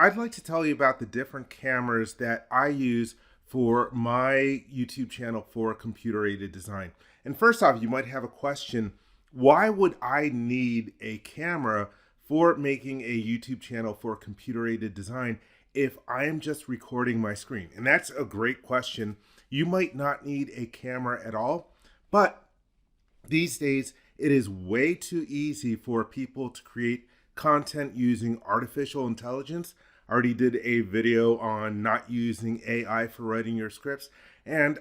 I'd like to tell you about the different cameras that I use for my YouTube channel for computer-aided design. And first off, you might have a question, why would I need a camera for making a YouTube channel for computer-aided design if I am just recording my screen? And that's a great question. You might not need a camera at all, but these days it is way too easy for people to create content using artificial intelligence. I already did a video on not using AI for writing your scripts, and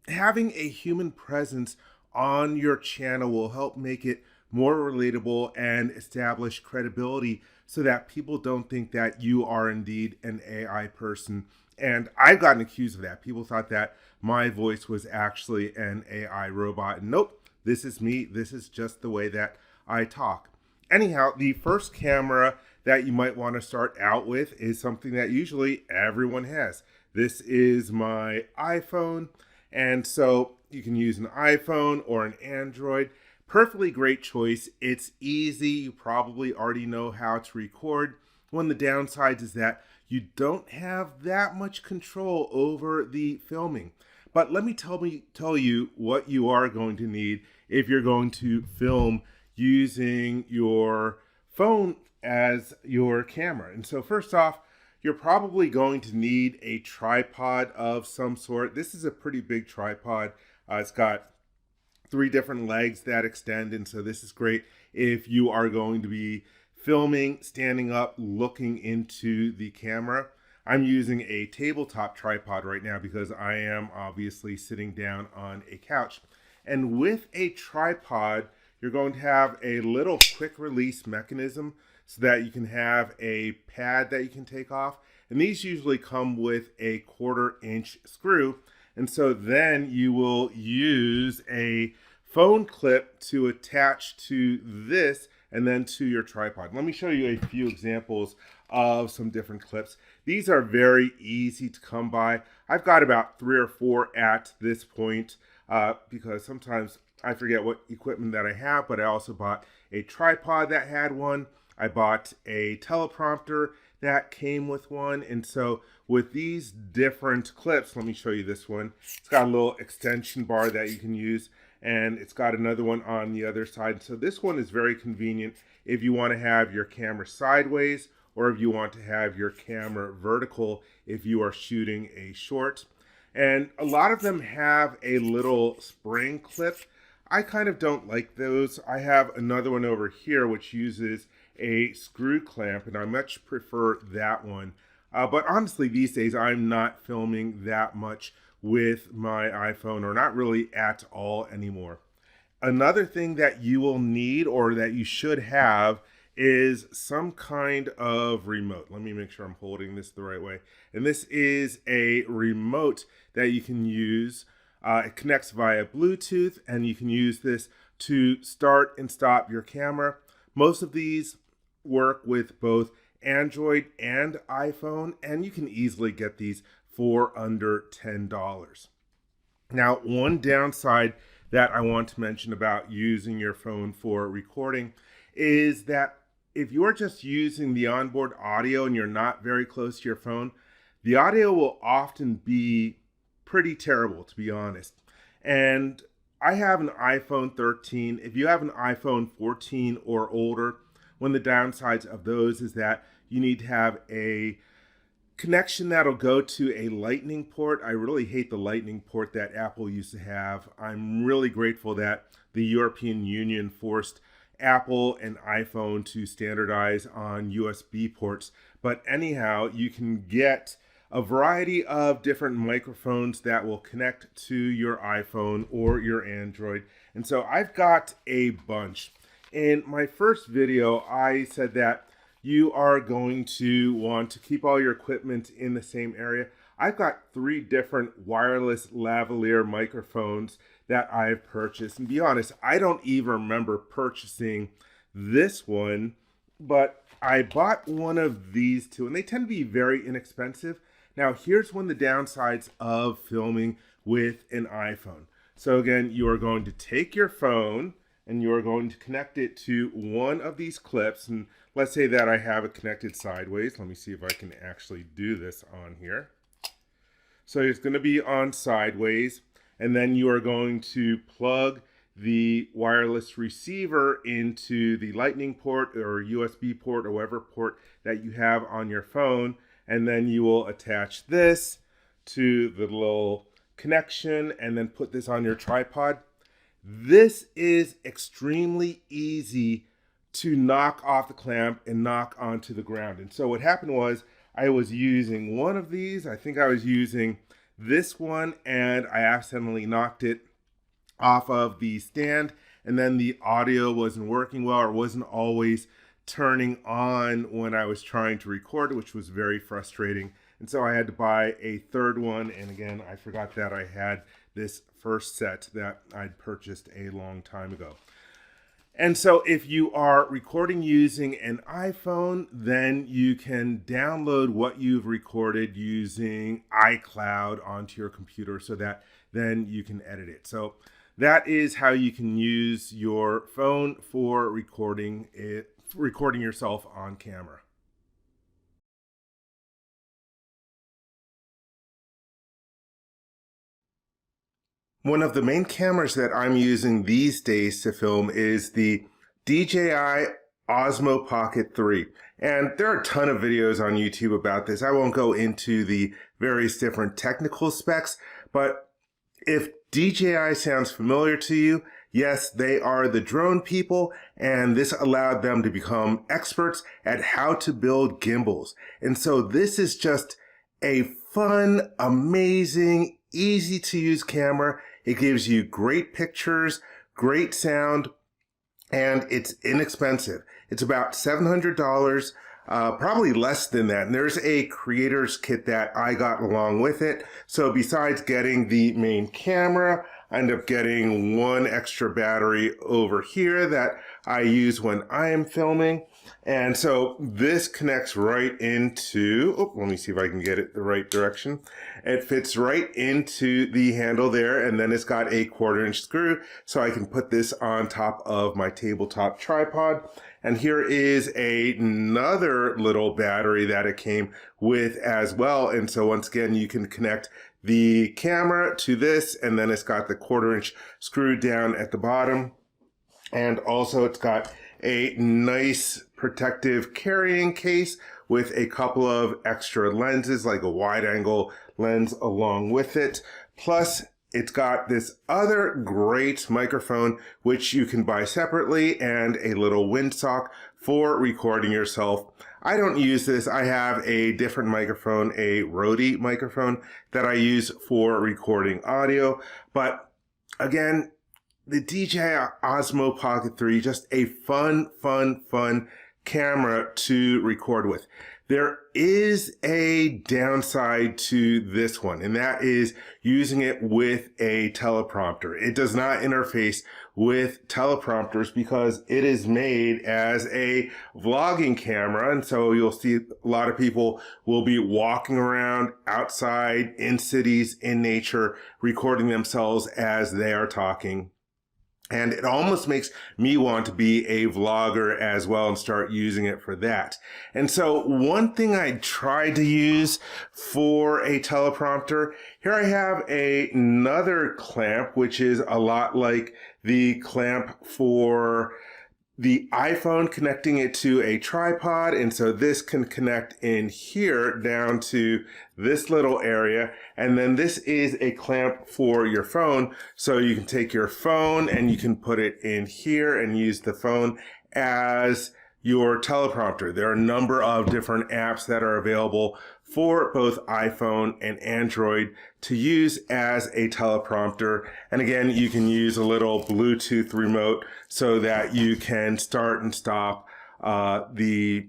having a human presence on your channel will help make it more relatable and establish credibility so that people don't think that you are indeed an AI person. And I've gotten accused of that. People thought that my voice was actually an AI robot. And nope, this is me. This is just the way that I talk. Anyhow, the first camera that you might want to start out with is something that usually everyone has. This is my iPhone, and so you can use an iPhone or an Android. Perfectly great choice. It's easy. You probably already know how to record. One of the downsides is that you don't have that much control over the filming. But let me tell you what you are going to need if you're going to film using your phone as your camera. And so first off, you're probably going to need a tripod of some sort. This is a pretty big tripod. It's got 3 different legs that extend, and so this is great if you are going to be filming standing up looking into the camera. I'm using a tabletop tripod right now because I am obviously sitting down on a couch. And with a tripod, you're going to have a little quick release mechanism so that you can have a pad that you can take off. And these usually come with a 1/4-inch screw. And so then you will use a phone clip to attach to this and then to your tripod. Let me show you a few examples of some different clips. These are very easy to come by. I've got about 3 or 4 at this point because sometimes I forget what equipment that I have, but I also bought a tripod that had one. I bought a teleprompter that came with one. And so with these different clips, let me show you this one. It's got a little extension bar that you can use, and it's got another one on the other side. So this one is very convenient if you want to have your camera sideways or if you want to have your camera vertical if you are shooting a short. And a lot of them have a little spring clip. I kind of don't like those. I have another one over here which uses a screw clamp, and I much prefer that one. But honestly, these days I'm not filming that much with my iPhone, or not really at all anymore. Another thing that you will need, or that you should have, is some kind of remote. Let me make sure I'm holding this the right way. And this is a remote that you can use. It connects via Bluetooth, and you can use this to start and stop your camera. Most of these work with both Android and iPhone, and you can easily get these for under $10. Now, one downside that I want to mention about using your phone for recording is that if you're just using the onboard audio and you're not very close to your phone, the audio will often be pretty terrible, to be honest. And I have an iPhone 13. If you have an iPhone 14 or older, one of the downsides of those is that you need to have a connection that'll go to a lightning port. I really hate the lightning port that Apple used to have. I'm really grateful that the European Union forced Apple and iPhone to standardize on USB ports. But anyhow, you can get a variety of different microphones that will connect to your iPhone or your Android. And so I've got a bunch. In my first video, I said that you are going to want to keep all your equipment in the same area. I've got 3 different wireless lavalier microphones that I've purchased. And to be honest, I don't even remember purchasing this one, but I bought one of these 2, and they tend to be very inexpensive. Now, here's one of the downsides of filming with an iPhone. So again, you are going to take your phone and you are going to connect it to one of these clips. And let's say that I have it connected sideways. Let me see if I can actually do this on here. So it's going to be on sideways, and then you are going to plug the wireless receiver into the lightning port or USB port or whatever port that you have on your phone, and then you will attach this to the little connection and then put this on your tripod. This is extremely easy to knock off the clamp and knock onto the ground. And so what happened was I was using one of these. I think I was using this one, and I accidentally knocked it off of the stand, and then the audio wasn't working well, or wasn't always turning on when I was trying to record, which was very frustrating. And so I had to buy a third one. And again, I forgot that I had this first set that I'd purchased a long time ago. And so if you are recording using an iPhone, then you can download what you've recorded using iCloud onto your computer so that then you can edit it. So that is how you can use your phone for recording yourself on camera. One of the main cameras that I'm using these days to film is the DJI Osmo Pocket 3. And there are a ton of videos on YouTube about this. I won't go into the various different technical specs, but if DJI sounds familiar to you, yes, they are the drone people, and this allowed them to become experts at how to build gimbals. And so this is just a fun, amazing, easy to use camera. It gives you great pictures, great sound, and it's inexpensive. It's about $700, probably less than that. And there's a creator's kit that I got along with it. So besides getting the main camera, I end up getting one extra battery over here that I use when I am filming. And so this connects right into, let me see if I can get it the right direction. It fits right into the handle there, and then it's got a 1/4-inch screw, so I can put this on top of my tabletop tripod. And here is another little battery that it came with as well. And so once again, you can connect the camera to this, and then it's got the 1/4-inch screw down at the bottom. And also it's got a nice protective carrying case with a couple of extra lenses, like a wide angle lens along with it. Plus, it's got this other great microphone, which you can buy separately, and a little windsock for recording yourself. I don't use this. I have a different microphone, a Rode microphone that I use for recording audio. But again, the DJI Osmo Pocket 3, just a fun camera to record with. There is a downside to this one, and that is using it with a teleprompter. It does not interface with teleprompters because it is made as a vlogging camera. And so you'll see a lot of people will be walking around outside in cities, in nature, recording themselves as they are talking. And it almost makes me want to be a vlogger as well and start using it for that. And so one thing I tried to use for a teleprompter, here I have another clamp, which is a lot like the clamp for the iPhone, connecting it to a tripod. And so this can connect in here down to this little area. And then this is a clamp for your phone. So you can take your phone and you can put it in here and use the phone as your teleprompter. There are a number of different apps that are available for both iPhone and Android to use as a teleprompter. And again, you can use a little Bluetooth remote so that you can start and stop the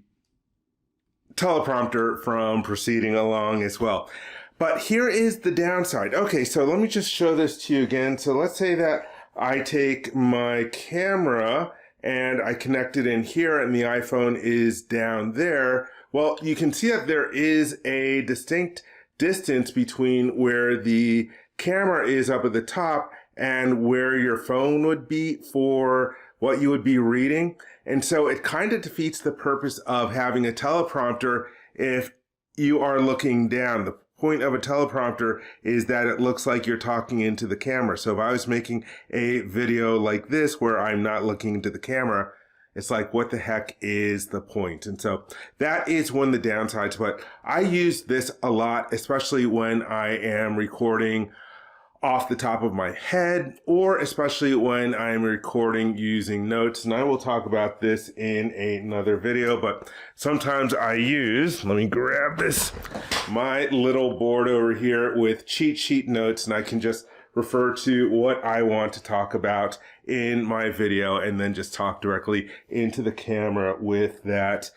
teleprompter from proceeding along as well. But here is the downside. Okay, so let me just show this to you again. So let's say that I take my camera and I connect it in here and the iPhone is down there. Well, you can see that there is a distinct distance between where the camera is up at the top and where your phone would be for what you would be reading. And so it kind of defeats the purpose of having a teleprompter if you are looking down. The point of a teleprompter is that it looks like you're talking into the camera. So if I was making a video like this where I'm not looking into the camera, it's like, what the heck is the point? And so that is one of the downsides, but I use this a lot, especially when I am recording off the top of my head, or especially when I'm recording using notes. And I will talk about this in another video, but sometimes I use, let me grab this, my little board over here with cheat sheet notes, and I can just refer to what I want to talk about in my video and then just talk directly into the camera with that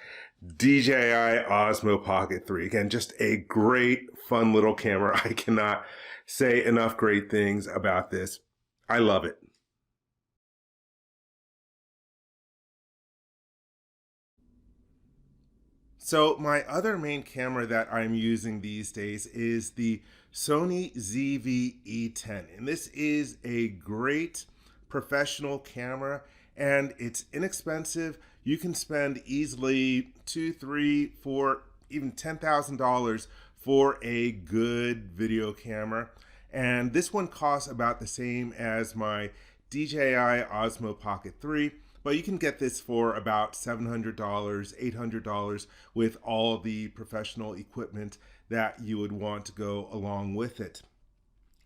DJI Osmo Pocket 3. Again, just a great, fun little camera. I cannot say enough great things about this. I love it. So my other main camera that I'm using these days is the Sony ZV-E10. And this is a great professional camera, and it's inexpensive. You can spend easily $2,000, $3,000, $4,000, even $10,000 for a good video camera. And this one costs about the same as my DJI Osmo Pocket 3, but you can get this for about $700, $800 with all the professional equipment that you would want to go along with it.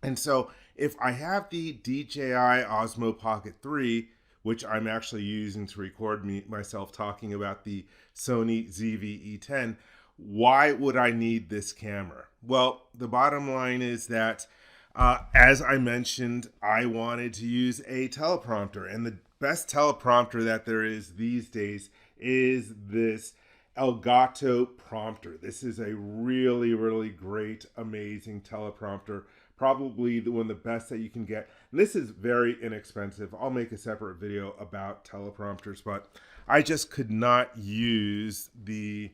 And so if I have the DJI Osmo Pocket 3, which I'm actually using to record myself talking about the Sony ZV-E10, why would I need this camera? Well, the bottom line is that, as I mentioned, I wanted to use a teleprompter, and the best teleprompter that there is these days is this Elgato prompter. This is a really, really great, amazing teleprompter. Probably one of the best that you can get. And this is very inexpensive. I'll make a separate video about teleprompters, but I just could not use the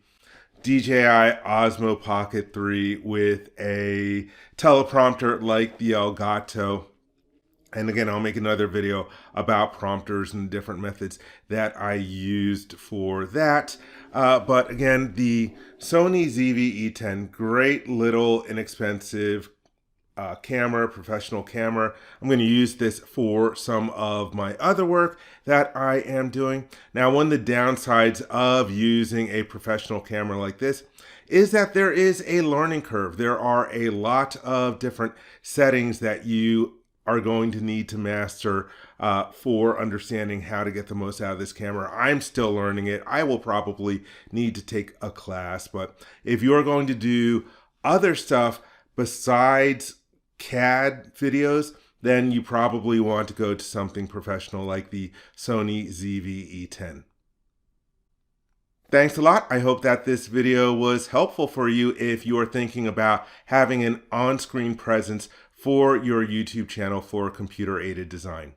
DJI Osmo Pocket 3 with a teleprompter like the Elgato. And again, I'll make another video about prompters and different methods that I used for that. But again, the Sony ZV-E10, great little inexpensive camera, professional camera. I'm going to use this for some of my other work that I am doing. Now, one of the downsides of using a professional camera like this is that there is a learning curve. There are a lot of different settings that you are going to need to master for understanding how to get the most out of this camera. I'm still learning it. I will probably need to take a class, but if you're going to do other stuff besides CAD videos, then you probably want to go to something professional like the Sony ZV-E10. Thanks a lot. I hope that this video was helpful for you if you are thinking about having an on-screen presence for your YouTube channel for computer-aided design.